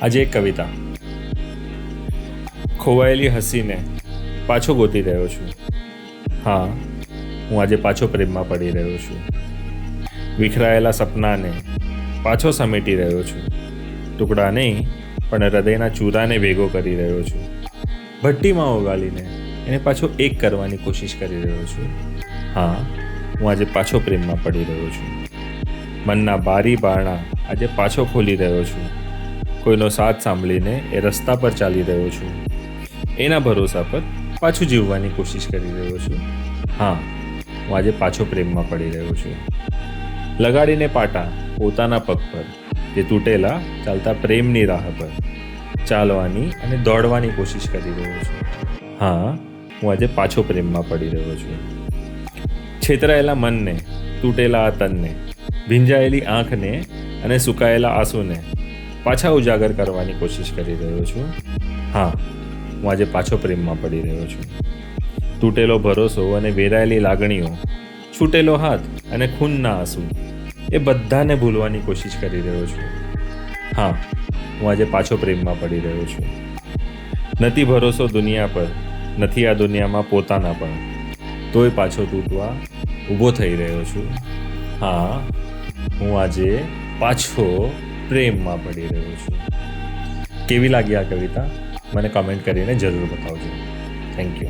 આજે એક કવિતા. ખોવાયેલી હસીને પાછો ગોતી રહ્યો છું. હા, હું આજે પાછો પ્રેમમાં પડી રહ્યો છું. વિખરાયેલા સપનાને પાછો સમેટી રહ્યો છું. ટુકડા નહીં પણ હૃદયના ચૂરાને ભેગો કરી રહ્યો છું. ભઠ્ઠીમાં ઓગાળીને એને પાછો એક કરવાની કોશિશ કરી રહ્યો છું. હા, હું આજે પાછો પ્રેમમાં પડી રહ્યો છું. મનના બારી બારણા આજે પાછો ખોલી રહ્યો છું. કોઈનો સાથ સાંભળીને એ રસ્તા પર ચાલી રહ્યો છું. એના ભરોસા પર પાછું જીવવાની કોશિશ કરી રહ્યો છું. હા, હું આજે પાછો પ્રેમમાં પડી રહ્યો છું. લગાડીને પાટા પોતાના પગ પર, તે તૂટેલા ચાલતા પ્રેમની રાહ પર ચાલવાની અને દોડવાની કોશિશ કરી રહ્યો છું. હા, હું આજે પાછો પ્રેમમાં પડી રહ્યો છું. છેતરાયેલા મનને, તૂટેલા આ તનને, ભીંજાયેલી આંખને અને સુકાયેલા આંસુને પાછા ઉજાગર કરવાની કોશિશ કરી રહ્યો છું. હા, હું આજે પાછો પ્રેમમાં પડી રહ્યો છું. તૂટેલો ભરોસો અને વેરાયેલી લાગણીઓ, છૂટેલો હાથ અને ખૂનના આંસુ, એ બધાને ભૂલવાની કોશિશ કરી રહ્યો છું. હા, હું આજે પાછો પ્રેમમાં પડી રહ્યો છું. નથી ભરોસો દુનિયા પર, નથી આ દુનિયામાં પોતાના પર, તોય પાછો તૂટવા ઊભો થઈ રહ્યો છું. હા, હું આજે પાછો પ્રેમમાં પડી રહ્યો છું. કેવી લાગી આ કવિતા? મને કમેન્ટ કરીને જરૂર બતાવજો. Thank you.